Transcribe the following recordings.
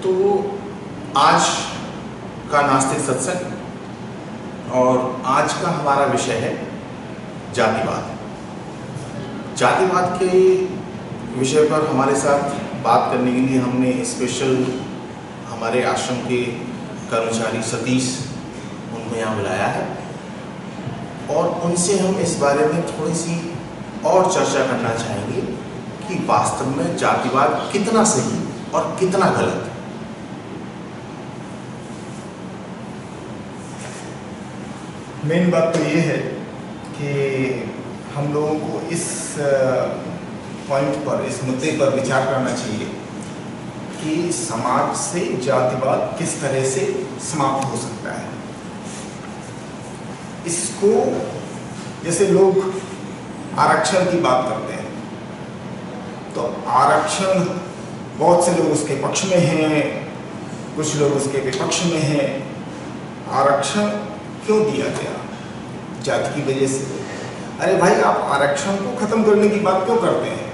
तो आज का नास्तिक सत्संग और आज का हमारा विषय है जातिवाद। जातिवाद के विषय पर हमारे साथ बात करने के लिए हमने स्पेशल हमारे आश्रम के कर्मचारी सतीश उनको यहाँ बुलाया है और उनसे हम इस बारे में थोड़ी सी और चर्चा करना चाहेंगे कि वास्तव में जातिवाद कितना सही और कितना गलत है। मेन बात तो ये है कि हम लोगों को इस पॉइंट पर, इस मुद्दे पर विचार करना चाहिए कि समाज से जातिवाद किस तरह से समाप्त हो सकता है। इसको जैसे लोग आरक्षण की बात करते हैं तो आरक्षण बहुत से लोग उसके पक्ष में हैं, कुछ लोग उसके विपक्ष में हैं। आरक्षण क्यों दिया गया? जाति की वजह से। अरे भाई, आप आरक्षण को खत्म करने की बात क्यों करते हैं?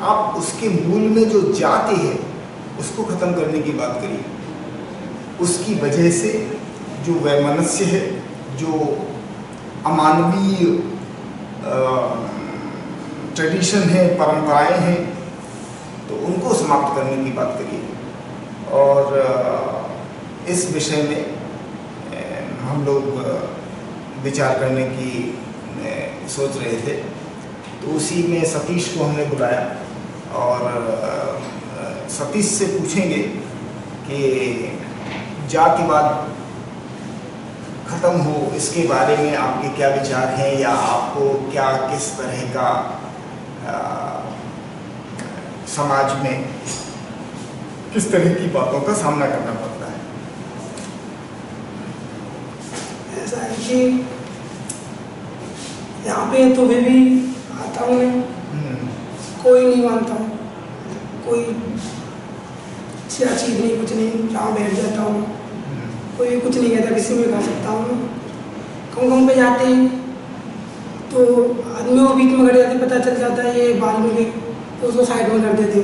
आप उसके मूल में जो जाति है उसको खत्म करने की बात करिए। उसकी वजह से जो वैमनस्य है, जो अमानवीय ट्रेडिशन है, परंपराएं हैं, तो उनको समाप्त करने की बात करिए। और इस विषय में हम लोग विचार करने की सोच रहे थे, तो उसी में सतीश को हमने बुलाया और सतीश से पूछेंगे कि जातिवाद खत्म हो इसके बारे में आपके क्या विचार हैं, या आपको क्या किस तरह का समाज में किस तरह की बातों का सामना करना पड़ता है। ऐसा है कि यहाँ पे तो मैं भी आता हूँ, मैं कोई नहीं मानता हूँ, कोई चीज नहीं, कुछ नहीं, जहाँ बैठ जाता हूँ, कोई कुछ नहीं कहता, किसी में खा सकता हूँ। कहूँ पे जाते हैं तो आदमी को बीच में खड़े जाते, पता चल जाता है ये बाल में गए तो उसको साइड में कर देते।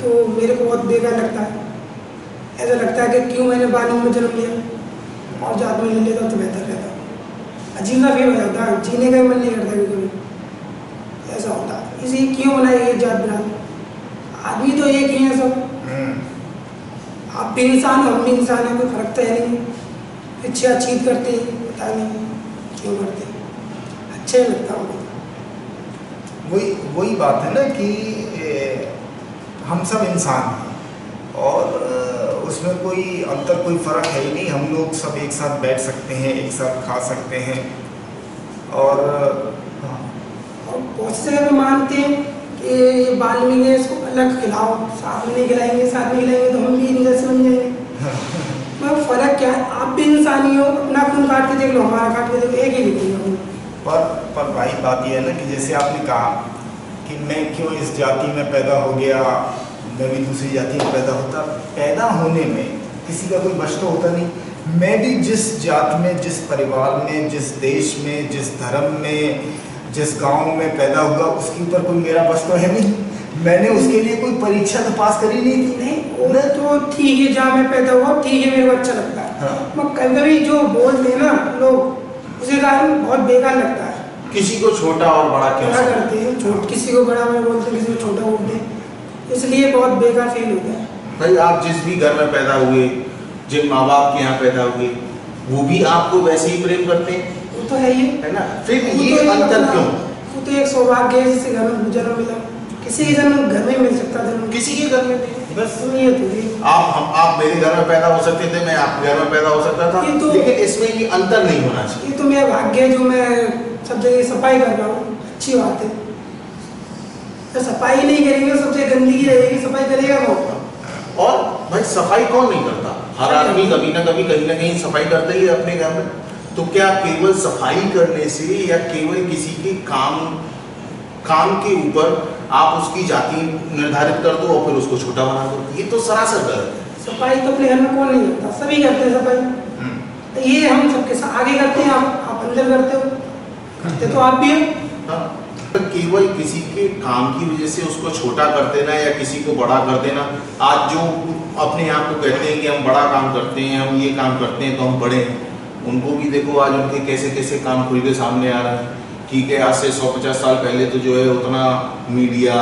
तो मेरे को बहुत बेकार लगता है। ऐसा लगता है कि क्यों मैंने बाल में जन्म लिया और जात में ले लेता तो बेहतर रहता। अजीब सा फील हो जाता है, जीने का मन नहीं करता कभी। ऐसा होता है, इसलिए क्यों बनाए ये जात बिरात? आदमी तो एक ही है सब। आप भी इंसान हो, हम भी इंसान है, कोई फर्क तो है नहीं। अच्छी चीज करते हैं, पता नहीं क्यों करते, अच्छा ही लगता है। वही बात है ना कि हम सब इंसान हैं और उसमें कोई अंतर, कोई फर्क है ही नहीं। हम लोग सब एक साथ बैठ सकते हैं, एक साथ खा सकते हैं। और बहुत से जगह मानते हैं कि ये बाल मिले इसको अलग खिलाओ, साथ में नहीं खिलाएंगे, साथ में खिलाएंगे तो हम भी इन जैसे बन जाएंगे। मतलब फर्क क्या है? आप भी इंसान ही हो, अपना खून काट के देख लो, हमारा काट के देखो, एक ही दिखेगा। पर भाई बात यह है ना कि जैसे आपने कहा कि मैं क्यों इस जाति में पैदा हो गया, मैं भी दूसरी जाति में पैदा होता। पैदा होने में किसी का कोई बस तो होता नहीं। मैं भी जिस जात में, जिस परिवार में, जिस देश में, जिस धर्म में, जिस गांव में पैदा हुआ, उसके ऊपर कोई मेरा बस तो है नहीं। मैंने उसके लिए कोई परीक्षा तो पास करी नहीं थी। नहीं, वो तो ठीक है, जहाँ मैं पैदा हुआ ठीक है, मेरे को अच्छा लगता है। हाँ। कभी कभी जो बोलते हैं ना लोग, उसी कारण बहुत बेकार लगता है। किसी को छोटा और बड़ा क्यों करते हैं, किसी को बड़ा में बोलते हैं, किसी को छोटा बोलते हैं, इसलिए बहुत बेकार फील होता है। भाई, आप जिस भी घर में पैदा हुए, जिन माँ बाप के यहाँ पैदा हुए, वो भी आपको वैसे ही प्रेम करते हैं। वो तो है ही है ना? फिर ये अंतर क्यों? वो तो एक सौभाग्य है जिससे घर में जन्म मिला। किसी के जन्म घर में मिल सकता जन्म, किसी के घर में नहीं। बस सुनिए तो आप मेरे घर में पैदा हो सकते थे, मैं आपके घर में पैदा हो सकता था, लेकिन इसमें ये अंतर नहीं होना चाहिए। ये तो मेरा भाग्य है जो मैं सब जगह सफाई कर रहा हूँ, अच्छी बात है। तो सफाई नहीं करेंगे, सब जगह गंदगी रहेगी, सफाई करेगा कौन? और भाई, सफाई कौन नहीं करता? हर आदमी कभी ना कभी, कहीं ना कहीं सफाई करता ही है अपने घर में। तो क्या केवल सफाई करने से या केवल किसी के काम के ऊपर आप उसकी जाति निर्धारित कर दो और फिर उसको छोटा बना दो? ये तो सरासर गलत है। सफाई तो अपने घर में कौन नहीं करता, सभी करते हैं सफाई। ये हम सबके साथ आगे करते हैं, आप अंदर करते हो, करते तो आप भी हो। केवल किसी के काम की वजह से उसको छोटा कर देना या किसी को बड़ा कर देना। आज जो अपने आप को कहते हैं कि हम बड़ा काम करते हैं, हम ये काम करते हैं तो हम बड़े हैं, उनको भी देखो आज उनके कैसे कैसे काम खुल के सामने आ रहा है। ठीक है, आज से 150 साल पहले तो जो है उतना मीडिया,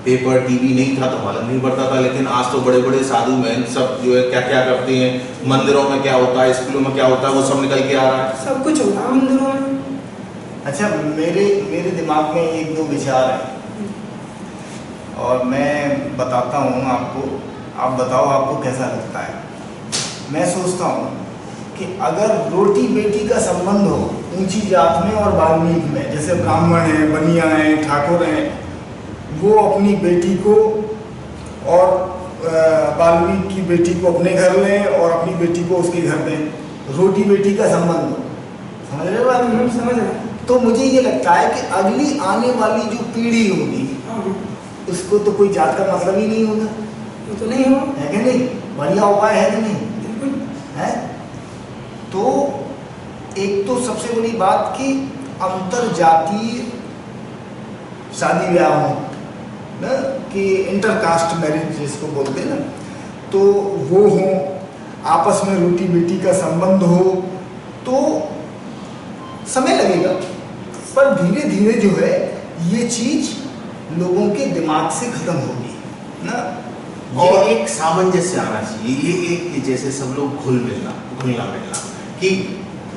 पेपर, टीवी नहीं था तो मालूम नहीं पड़ता था, लेकिन आज तो बड़े बड़े साधु महंत सब जो है क्या क्या करते हैं, मंदिरों में क्या होता है, स्कूलों में क्या होता है, वो सब निकल के आ रहा है। सब कुछ होगा मंदिरों में। अच्छा, मेरे दिमाग में एक दो विचार हैं और मैं बताता हूँ आपको, आप बताओ आपको कैसा लगता है। मैं सोचता हूँ कि अगर रोटी बेटी का संबंध हो ऊंची जात में और वाल्मीकि में, जैसे ब्राह्मण हैं, बनिया हैं, ठाकुर हैं, वो अपनी बेटी को और वाल्मीकि की बेटी को अपने घर लें और अपनी बेटी को उसके घर दें, रोटी बेटी का संबंध हो, समझ रहे हो बात? समझ रहे हैं। तो मुझे ये लगता है कि अगली आने वाली जो पीढ़ी होगी उसको तो कोई जात का मतलब ही नहीं होगा। वो तो नहीं हो, है कि नहीं? बढ़िया उपाय है कि नहीं? बिल्कुल है। तो एक तो सबसे बड़ी बात कि अंतर जातीय शादी ब्याह हो ना, कि इंटरकास्ट मैरिज जिसको बोलते हैं ना, तो वो हो, आपस में रोटी बेटी का संबंध हो, तो समय लगेगा पर धीरे धीरे जो है ये चीज लोगों के दिमाग से खत्म होगी ना। और एक सामंजस्य आना चाहिए, ये एक जैसे सब लोग घुलना मिलना, कि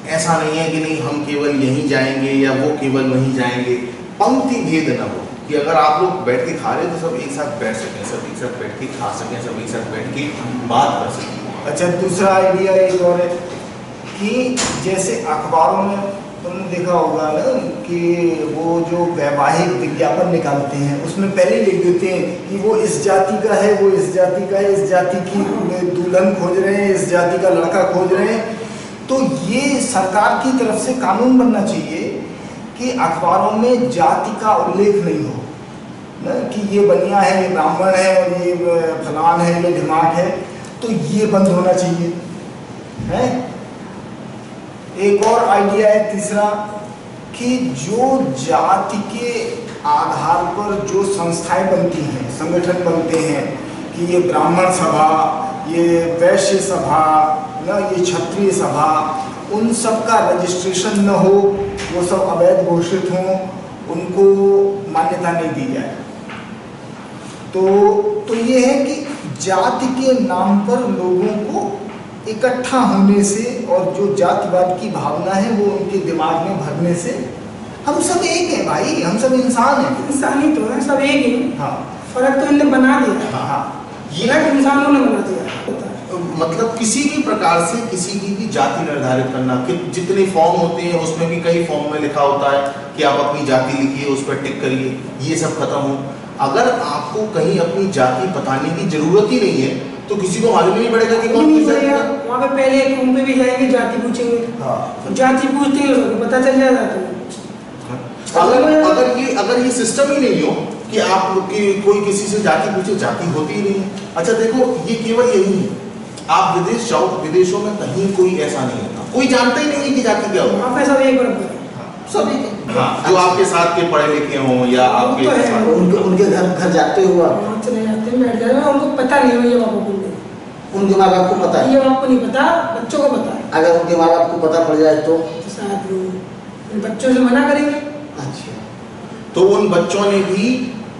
ऐसा नहीं है कि नहीं हम केवल यहीं जाएंगे या वो केवल वहीं जाएंगे, पंक्ति भेद न हो, कि अगर आप लोग बैठ के खा रहे हो तो सब एक साथ बैठ सकें, सब एक साथ बैठ के खा सकें, सब एक साथ बैठ के बात कर सकें। अच्छा, दूसरा आइडिया एक और है कि जैसे अखबारों में तुमने देखा होगा ना कि वो जो वैवाहिक विज्ञापन निकालते हैं उसमें पहले लिख देते हैं कि वो इस जाति का है, वो इस जाति का है, इस जाति की दुल्हन खोज रहे हैं, इस जाति का लड़का खोज रहे हैं। तो ये सरकार की तरफ से कानून बनना चाहिए कि अखबारों में जाति का उल्लेख नहीं हो ना, कि ये बनिया है, ये ब्राह्मण है और ये फलान है, ये ढिमाक है, तो ये बंद होना चाहिए है। एक और आइडिया है तीसरा, कि जो जाति के आधार पर जो संस्थाएं बनती हैं, संगठन बनते हैं, कि ये ब्राह्मण सभा, ये वैश्य सभा ना, ये क्षत्रिय सभा, उन सब का रजिस्ट्रेशन न हो, वो सब अवैध घोषित हों, उनको मान्यता नहीं दी जाए। तो ये है कि जाति के नाम पर लोगों को इकट्ठा होने से और जो जातिवाद की भावना है वो उनके दिमाग में भरने से, हम सब एक हैं भाई, हम सब इंसान हैं। इंसान ही तो है, सब एक ही। हाँ, फर्क तो इनने बना दिया। हाँ, ये इंसानों ने बना दिया। मतलब किसी भी प्रकार से किसी की भी जाति निर्धारित करना, कि जितने फॉर्म होते हैं उसमें भी कई फॉर्म में लिखा होता है कि आप अपनी जाति लिखिए, उस पर टिक करिए, ये सब खत्म हो। अगर आपको कहीं अपनी जाति बताने की जरूरत ही नहीं है तो किसी को मालूम नहीं पड़ेगा कि कौन किस जाति का। वहाँ पे पहले एक रूम पे भी जाएंगे, जाति पूछेंगे। हाँ। जाति पूछते हैं लोग, पता चल जाएगा। तो अगर ये सिस्टम ही नहीं हो कि आप कोई किसी से जाति पूछे, जाति होती ही नहीं है। अच्छा देखो, ये केवल यही है, आप विदेश जाओ, विदेशों में कहीं कोई ऐसा नहीं होता, कोई जानता ही नहीं है कि जाति क्या होता है। वहाँ पे सब एक बराबर है, सब एक है। हाँ, जो आपके साथ के पढ़े लिखे हों या आपके उनके घर जाते हो आप? वहाँ चले जाते हैं, बैठ जाते हैं, उनको पता नहीं है ये बाबा को, उनके माँ बाप को पता है? ये आपको नहीं पता, बच्चों को पता है। अगर उनके माँ बाप को पता पड़ जाए तो शायद वो बच्चों से मना करेंगे। अच्छा, तो उन बच्चों ने भी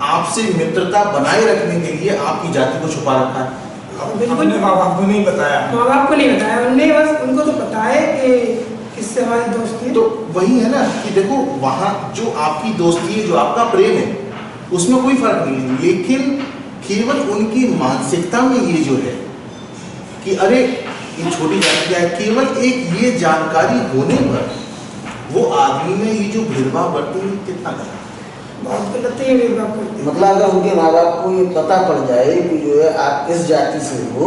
आपसे मित्रता बनाए रखने के लिए आपकी जाति को छुपा रखा है। अपने माँ बाप को नहीं बताया, माँ बाप को नहीं बताया उनने, बस उनको तो पता है कि किससे हमारी दोस्ती है। तो वही है ना कि देखो, वहाँ जो आपकी दोस्ती है, जो आपका प्रेम है, उसमें कोई फर्क नहीं है, लेकिन केवल उनकी मानसिकता में ये जो है कि अरे ये छोटी जाति क्या है, केवल एक ये जानकारी होने पर वो आदमी में ये जो भेदभाव करते हैं कितना गलत है। बहुत गलत है ये भेदभाव करते हैं। मतलब अगर उनके माँ बाप को ये पता पड़ जाए कि जो है आप इस जाति से हो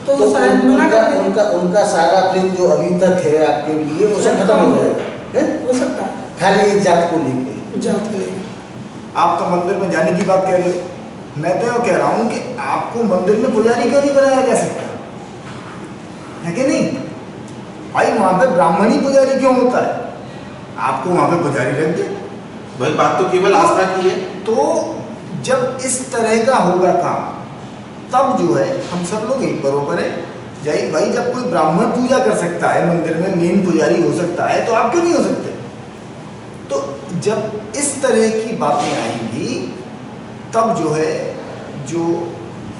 तो शायद मना कर देंगे। उनका सारा प्रेम जो अभी तक है आपके लिए वो सब खत्म हो जाएगा, हो सकता है, खाली एक जात को लेके। जात के लिए आप तो मंदिर में जाने की बात कह रहे हो, मैं तो कह रहा हूँ कि आपको मंदिर में पुजारी क्यों नहीं बनाया जा सकता है कि नहीं भाई? वहाँ पे ब्राह्मणी पुजारी क्यों होता है? आपको वहाँ पे पुजारी रख दे, भाई बात तो केवल आस्था की है। तो जब इस तरह का होगा काम, तब जो है हम सब लोग एक बरोबर है। जय भाई, जब कोई ब्राह्मण पूजा कर सकता है, मंदिर में मेन पुजारी हो सकता है, तो आप क्यों नहीं हो सकते? तो जब इस तरह की बातें आएंगी तब जो है जो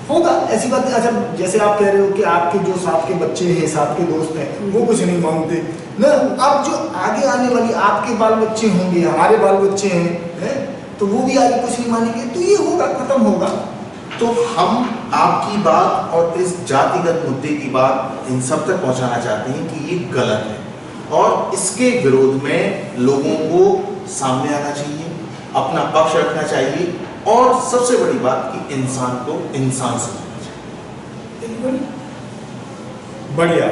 होगा ऐसी बातें। अच्छा, जैसे आप कह रहे हो कि आपके जो साथ के बच्चे हैं, साथ के दोस्त हैं, वो कुछ नहीं मानते ना। अब जो आगे आने वाली आपके बाल बच्चे होंगे, हमारे बाल बच्चे हैं, तो वो भी आगे कुछ नहीं मानेंगे, तो ये होगा, खत्म होगा। तो हम आपकी बात और इस जातिगत मुद्दे की बात इन सब तक पहुंचाना चाहते हैं कि ये गलत है और इसके विरोध में लोगों को सामने आना चाहिए, अपना पक्ष रखना चाहिए और सबसे बड़ी बात कि इंसान को इंसान समझना चाहिए। बिल्कुल बढ़िया।